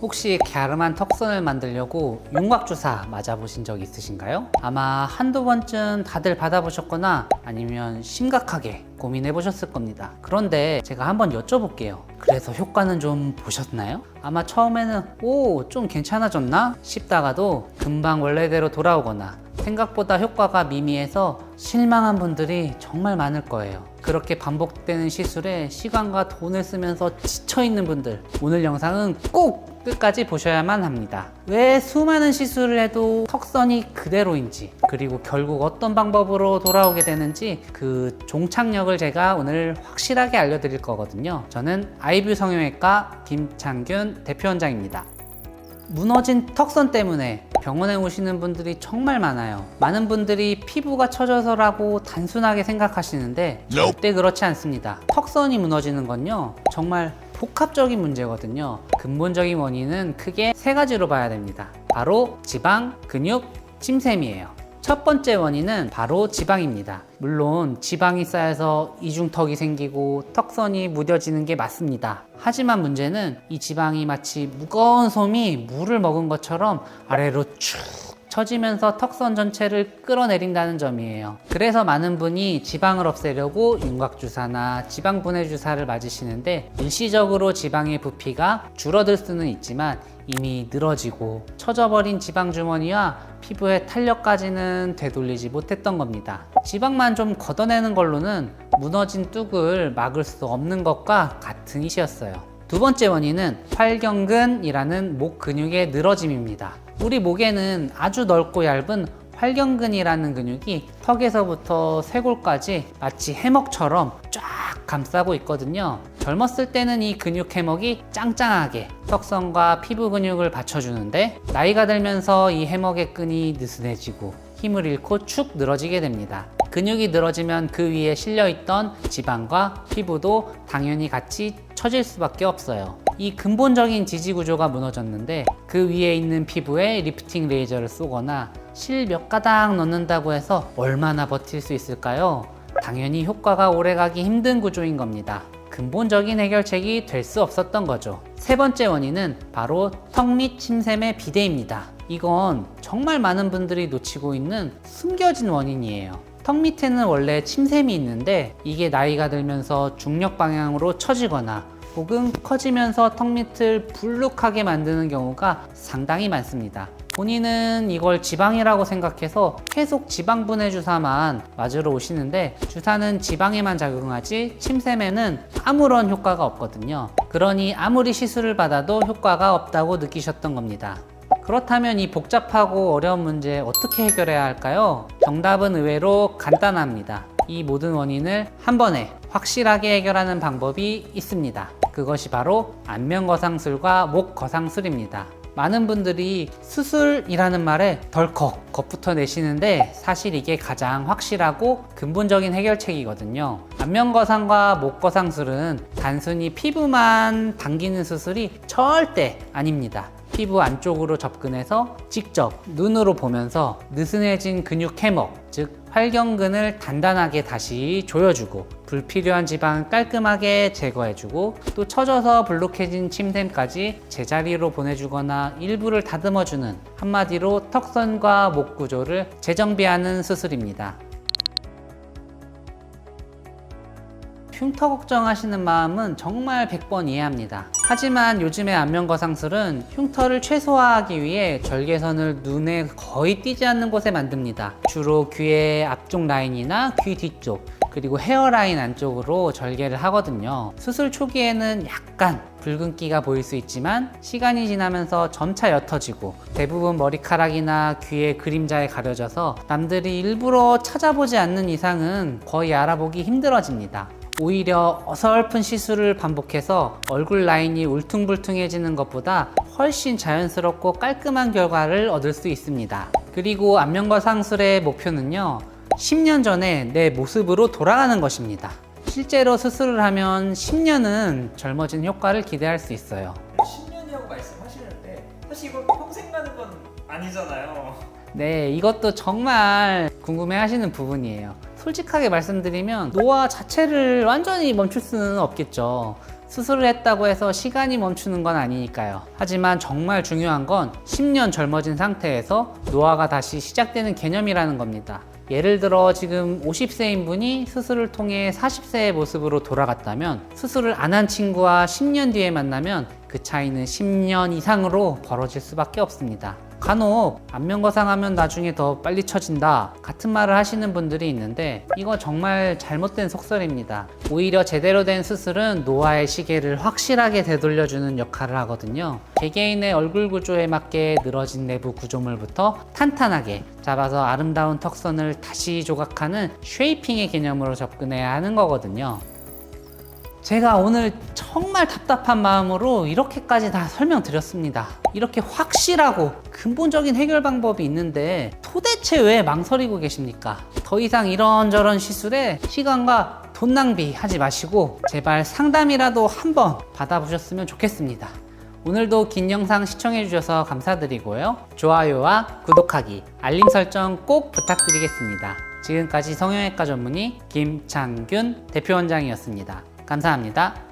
혹시 갸름한 턱선을 만들려고 윤곽주사 맞아보신 적 있으신가요? 아마 한두 번쯤 다들 받아보셨거나 아니면 심각하게 고민해 보셨을 겁니다. 그런데 제가 한번 여쭤볼게요. 그래서 효과는 좀 보셨나요? 아마 처음에는 좀 괜찮아졌나 싶다가도 금방 원래대로 돌아오거나 생각보다 효과가 미미해서 실망한 분들이 정말 많을 거예요. 그렇게 반복되는 시술에 시간과 돈을 쓰면서 지쳐있는 분들, 오늘 영상은 꼭 끝까지 보셔야만 합니다. 왜 수많은 시술을 해도 턱선이 그대로인지, 그리고 결국 어떤 방법으로 돌아오게 되는지 그 종착역을 제가 오늘 확실하게 알려드릴 거거든요. 저는 아이뷰 성형외과 김창균 대표원장입니다. 무너진 턱선 때문에 병원에 오시는 분들이 정말 많아요. 많은 분들이 피부가 처져서라고 단순하게 생각하시는데 절대 그렇지 않습니다. 턱선이 무너지는 건요, 정말 복합적인 문제거든요. 근본적인 원인은 크게 세 가지로 봐야 됩니다. 바로 지방, 근육, 침샘이에요. 첫 번째 원인은 바로 지방입니다. 물론 지방이 쌓여서 이중턱이 생기고 턱선이 무뎌지는 게 맞습니다. 하지만 문제는 이 지방이 마치 무거운 솜이 물을 먹은 것처럼 아래로 쭉 처지면서 턱선 전체를 끌어내린다는 점이에요. 그래서 많은 분이 지방을 없애려고 윤곽주사나 지방분해주사를 맞으시는데 일시적으로 지방의 부피가 줄어들 수는 있지만 이미 늘어지고 처져버린 지방주머니와 피부의 탄력까지는 되돌리지 못했던 겁니다. 지방만 좀 걷어내는 걸로는 무너진 뚝을 막을 수 없는 것과 같은 이시였어요. 두 번째 원인은 활경근이라는 목 근육의 늘어짐입니다. 우리 목에는 아주 넓고 얇은 활경근이라는 근육이 턱에서부터 쇄골까지 마치 해먹처럼 쫙 감싸고 있거든요. 젊었을 때는 이 근육 해먹이 짱짱하게 턱선과 피부 근육을 받쳐주는데 나이가 들면서 이 해먹의 끈이 느슨해지고 힘을 잃고 축 늘어지게 됩니다. 근육이 늘어지면 그 위에 실려있던 지방과 피부도 당연히 같이 처질 수밖에 없어요. 이 근본적인 지지 구조가 무너졌는데 그 위에 있는 피부에 리프팅 레이저를 쏘거나 실 몇 가닥 넣는다고 해서 얼마나 버틸 수 있을까요? 당연히 효과가 오래가기 힘든 구조인 겁니다. 근본적인 해결책이 될 수 없었던 거죠. 세 번째 원인은 바로 턱 밑 침샘의 비대입니다. 이건 정말 많은 분들이 놓치고 있는 숨겨진 원인이에요. 턱 밑에는 원래 침샘이 있는데 이게 나이가 들면서 중력 방향으로 처지거나 혹은 커지면서 턱 밑을 불룩하게 만드는 경우가 상당히 많습니다. 본인은 이걸 지방이라고 생각해서 계속 지방분해 주사만 맞으러 오시는데 주사는 지방에만 작용하지 침샘에는 아무런 효과가 없거든요. 그러니 아무리 시술을 받아도 효과가 없다고 느끼셨던 겁니다. 그렇다면 이 복잡하고 어려운 문제 어떻게 해결해야 할까요? 정답은 의외로 간단합니다. 이 모든 원인을 한 번에 확실하게 해결하는 방법이 있습니다. 그것이 바로 안면거상술과 목거상술입니다. 많은 분들이 수술이라는 말에 덜컥 겁부터 내시는데 사실 이게 가장 확실하고 근본적인 해결책이거든요. 안면거상과 목거상술은 단순히 피부만 당기는 수술이 절대 아닙니다. 피부 안쪽으로 접근해서 직접 눈으로 보면서 느슨해진 근육 해먹, 즉 활경근을 단단하게 다시 조여주고 불필요한 지방을 깔끔하게 제거해주고 또 처져서 불룩해진 침샘까지 제자리로 보내주거나 일부를 다듬어주는 한마디로 턱선과 목 구조를 재정비하는 수술입니다. 흉터 걱정하시는 마음은 정말 100번 이해합니다. 하지만 요즘의 안면거상술은 흉터를 최소화하기 위해 절개선을 눈에 거의 띄지 않는 곳에 만듭니다. 주로 귀의 앞쪽 라인이나 귀 뒤쪽 그리고 헤어라인 안쪽으로 절개를 하거든요. 수술 초기에는 약간 붉은기가 보일 수 있지만 시간이 지나면서 점차 옅어지고 대부분 머리카락이나 귀의 그림자에 가려져서 남들이 일부러 찾아보지 않는 이상은 거의 알아보기 힘들어집니다. 오히려 어설픈 시술을 반복해서 얼굴 라인이 울퉁불퉁해지는 것보다 훨씬 자연스럽고 깔끔한 결과를 얻을 수 있습니다. 그리고 안면거상술의 목표는요, 10년 전에 내 모습으로 돌아가는 것입니다. 실제로 수술을 하면 10년은 젊어진 효과를 기대할 수 있어요. 10년이라고 말씀하시는데 사실 이거 평생 가는 건 아니잖아요. 네, 이것도 정말 궁금해 하시는 부분이에요. 솔직하게 말씀드리면 노화 자체를 완전히 멈출 수는 없겠죠. 수술을 했다고 해서 시간이 멈추는 건 아니니까요. 하지만 정말 중요한 건 10년 젊어진 상태에서 노화가 다시 시작되는 개념이라는 겁니다. 예를 들어 지금 50세인 분이 수술을 통해 40세의 모습으로 돌아갔다면 수술을 안 한 친구와 10년 뒤에 만나면 그 차이는 10년 이상으로 벌어질 수밖에 없습니다. 간혹 안면거상하면 나중에 더 빨리 처진다 같은 말을 하시는 분들이 있는데 이거 정말 잘못된 속설입니다. 오히려 제대로 된 수술은 노화의 시계를 확실하게 되돌려주는 역할을 하거든요. 개개인의 얼굴 구조에 맞게 늘어진 내부 구조물부터 탄탄하게 잡아서 아름다운 턱선을 다시 조각하는 쉐이핑의 개념으로 접근해야 하는 거거든요. 제가 오늘 정말 답답한 마음으로 이렇게까지 다 설명드렸습니다. 이렇게 확실하고 근본적인 해결 방법이 있는데 도대체 왜 망설이고 계십니까? 더 이상 이런저런 시술에 시간과 돈 낭비하지 마시고 제발 상담이라도 한번 받아보셨으면 좋겠습니다. 오늘도 긴 영상 시청해주셔서 감사드리고요. 좋아요와 구독하기, 알림 설정 꼭 부탁드리겠습니다. 지금까지 성형외과 전문의 김창균 대표원장이었습니다. 감사합니다.